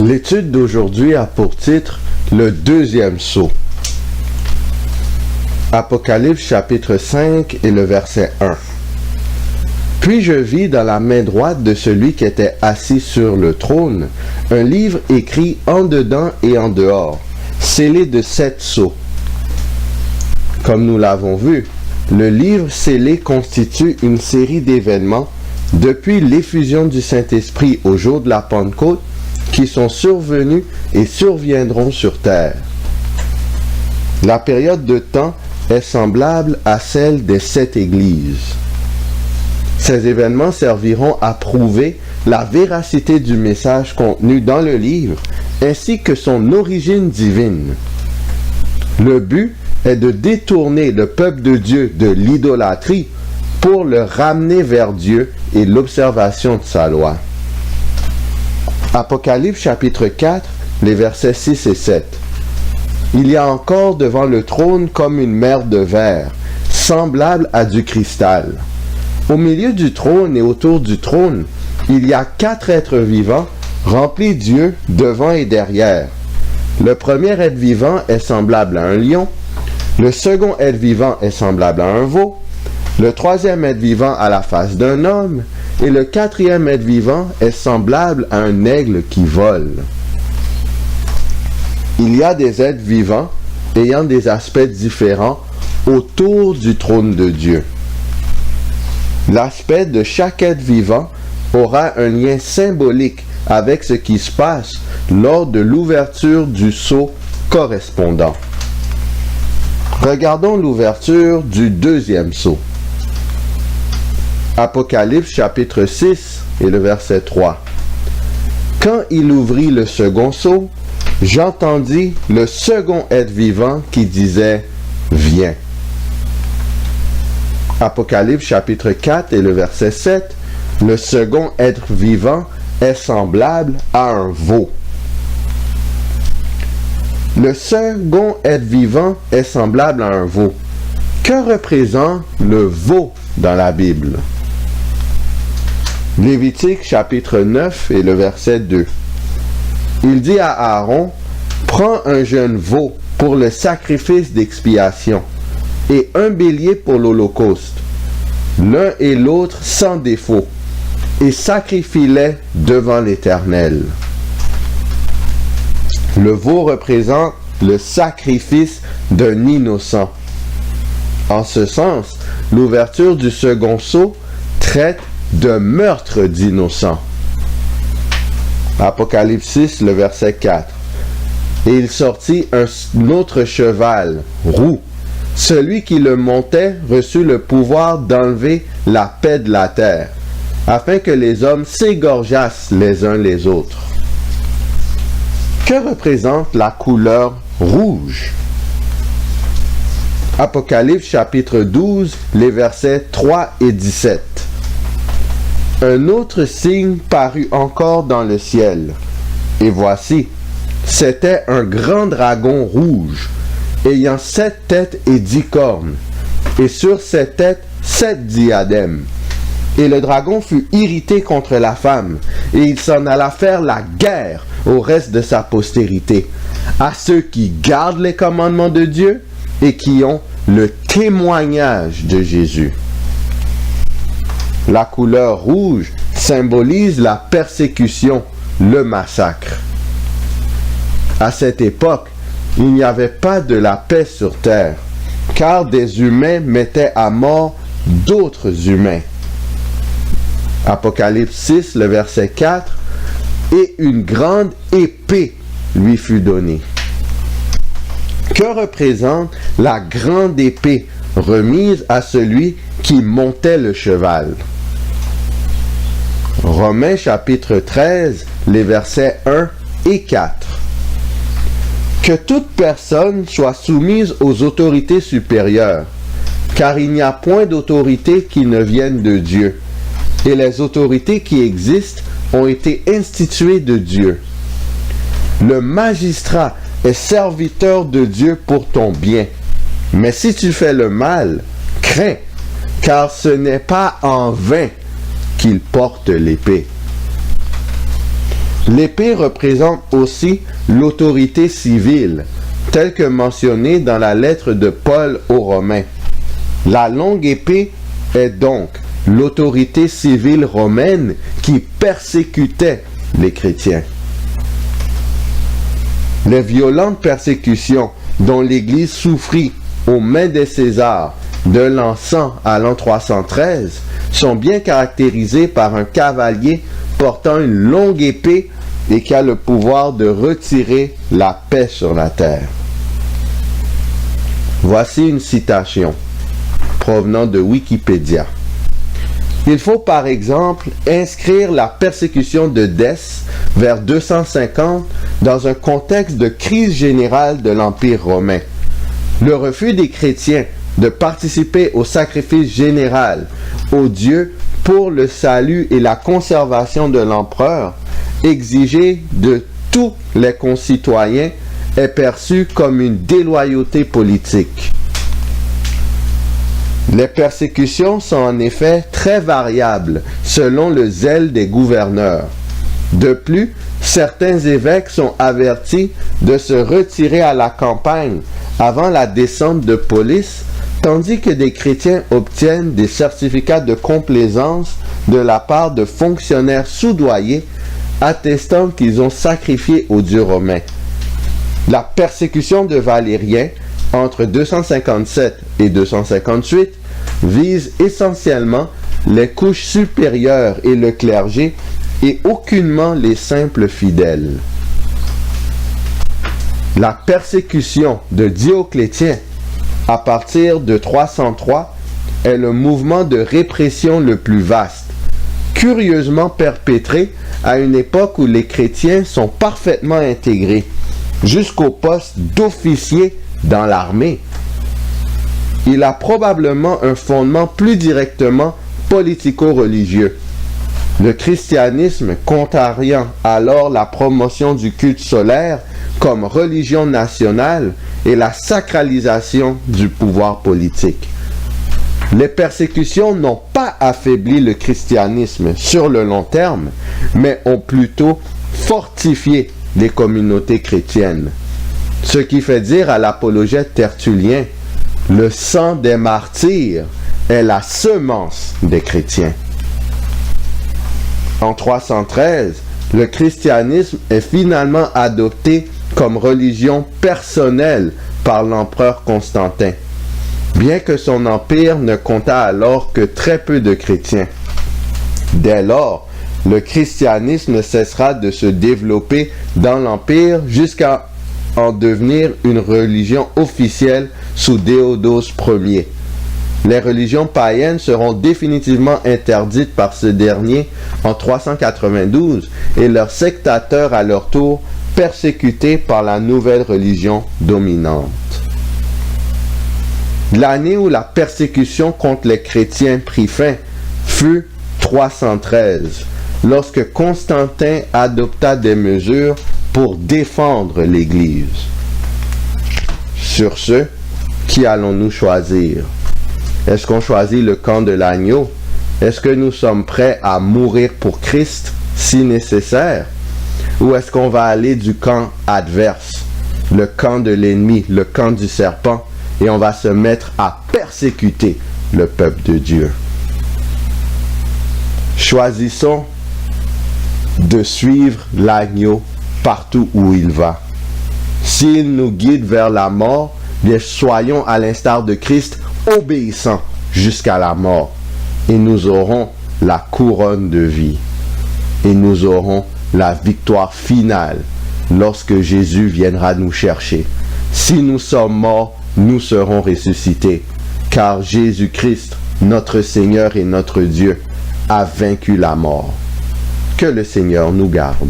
L'étude d'aujourd'hui a pour titre le deuxième sceau. Apocalypse chapitre 5 et le verset 1. Puis je vis dans la main droite de celui qui était assis sur le trône un livre écrit en dedans et en dehors, scellé de 7 sceaux. Comme nous l'avons vu, le livre scellé constitue une série d'événements depuis l'effusion du Saint-Esprit au jour de la Pentecôte qui sont survenus et surviendront sur terre. La période de temps est semblable à celle des 7 églises. Ces événements serviront à prouver la véracité du message contenu dans le livre ainsi que son origine divine. Le but est de détourner le peuple de Dieu de l'idolâtrie pour le ramener vers Dieu et l'observation de sa loi. Apocalypse chapitre 4, les versets 6 et 7. Il y a encore devant le trône comme une mer de verre, semblable à du cristal. Au milieu du trône et autour du trône, il y a 4 êtres vivants remplis d'yeux devant et derrière. Le premier être vivant est semblable à un lion, le second être vivant est semblable à un veau, le troisième être vivant a la face d'un homme, et le quatrième être vivant est semblable à un aigle qui vole. Il y a des êtres vivants ayant des aspects différents autour du trône de Dieu. L'aspect de chaque être vivant aura un lien symbolique avec ce qui se passe lors de l'ouverture du sceau correspondant. Regardons l'ouverture du deuxième sceau. Apocalypse chapitre 6 et le verset 3. Quand il ouvrit le second sceau, j'entendis le second être vivant qui disait « Viens ». Apocalypse chapitre 4 et le verset 7, le second être vivant est semblable à un veau. Le second être vivant est semblable à un veau. Que représente le veau dans la Bible? Lévitique chapitre 9 et le verset 2. Il dit à Aaron, « Prends un jeune veau pour le sacrifice d'expiation et un bélier pour l'holocauste, l'un et l'autre sans défaut, et sacrifie-les devant l'Éternel. » Le veau représente le sacrifice d'un innocent. En ce sens, l'ouverture du second sceau traite de meurtre d'innocents. Apocalypse 6, le verset 4. Et il sortit un autre cheval, roux. Celui qui le montait reçut le pouvoir d'enlever la paix de la terre, afin que les hommes s'égorgeassent les uns les autres. Que représente la couleur rouge? Apocalypse chapitre 12, les versets 3 et 17. Un autre signe parut encore dans le ciel, et voici, c'était un grand dragon rouge, ayant 7 têtes et 10 cornes, et sur ses têtes 7 diadèmes. Et le dragon fut irrité contre la femme, et il s'en alla faire la guerre au reste de sa postérité, à ceux qui gardent les commandements de Dieu et qui ont le témoignage de Jésus. La couleur rouge symbolise la persécution, le massacre. À cette époque, il n'y avait pas de la paix sur terre, car des humains mettaient à mort d'autres humains. Apocalypse 6, le verset 4, et une grande épée lui fut donnée. Que représente la grande épée remise à celui qui montait le cheval? Romains chapitre 13, les versets 1 et 4. Que toute personne soit soumise aux autorités supérieures, car il n'y a point d'autorité qui ne vienne de Dieu, et les autorités qui existent ont été instituées de Dieu. Le magistrat est serviteur de Dieu pour ton bien, mais si tu fais le mal, crains, car ce n'est pas en vain qu'il porte l'épée. L'épée représente aussi l'autorité civile, telle que mentionnée dans la lettre de Paul aux Romains. La longue épée est donc l'autorité civile romaine qui persécutait les chrétiens. Les violentes persécutions dont l'Église souffrit aux mains des Césars de l'an 100 à l'an 313 sont bien caractérisées par un cavalier portant une longue épée et qui a le pouvoir de retirer la paix sur la terre. Voici une citation provenant de Wikipédia. Il faut par exemple inscrire la persécution de Dèce vers 250 dans un contexte de crise générale de l'Empire romain. Le refus des chrétiens de participer au sacrifice général aux dieux pour le salut et la conservation de l'empereur, exigé de tous les concitoyens, est perçu comme une déloyauté politique. Les persécutions sont en effet très variables selon le zèle des gouverneurs. De plus, certains évêques sont avertis de se retirer à la campagne avant la descente de police, tandis que des chrétiens obtiennent des certificats de complaisance de la part de fonctionnaires soudoyés attestant qu'ils ont sacrifié aux dieux romains. La persécution de Valérien entre 257 et 258 vise essentiellement les couches supérieures et le clergé et aucunement les simples fidèles. La persécution de Dioclétien à partir de 303 est le mouvement de répression le plus vaste, curieusement perpétré à une époque où les chrétiens sont parfaitement intégrés, jusqu'au poste d'officier dans l'armée. Il a probablement un fondement plus directement politico-religieux. Le christianisme contrariant alors la promotion du culte solaire comme religion nationale et la sacralisation du pouvoir politique. Les persécutions n'ont pas affaibli le christianisme sur le long terme, mais ont plutôt fortifié les communautés chrétiennes. Ce qui fait dire à l'apologète Tertullien, le sang des martyrs est la semence des chrétiens. En 313, le christianisme est finalement adopté comme religion personnelle par l'empereur Constantin, bien que son empire ne comptât alors que très peu de chrétiens. Dès lors, le christianisme cessera de se développer dans l'empire jusqu'à en devenir une religion officielle sous Théodose Ier. Les religions païennes seront définitivement interdites par ce dernier en 392 et leurs sectateurs à leur tour persécutés par la nouvelle religion dominante. L'année où la persécution contre les chrétiens prit fin fut 313, lorsque Constantin adopta des mesures pour défendre l'Église. Sur ce, qui allons-nous choisir? Est-ce qu'on choisit le camp de l'agneau? Est-ce que nous sommes prêts à mourir pour Christ si nécessaire? Ou est-ce qu'on va aller du camp adverse, le camp de l'ennemi, le camp du serpent, et on va se mettre à persécuter le peuple de Dieu? Choisissons de suivre l'agneau partout où il va. S'il nous guide vers la mort, bien soyons à l'instar de Christ obéissants jusqu'à la mort, et nous aurons la couronne de vie, et nous aurons la victoire finale lorsque Jésus viendra nous chercher. Si nous sommes morts, nous serons ressuscités, car Jésus-Christ, notre Seigneur et notre Dieu, a vaincu la mort. Que le Seigneur nous garde.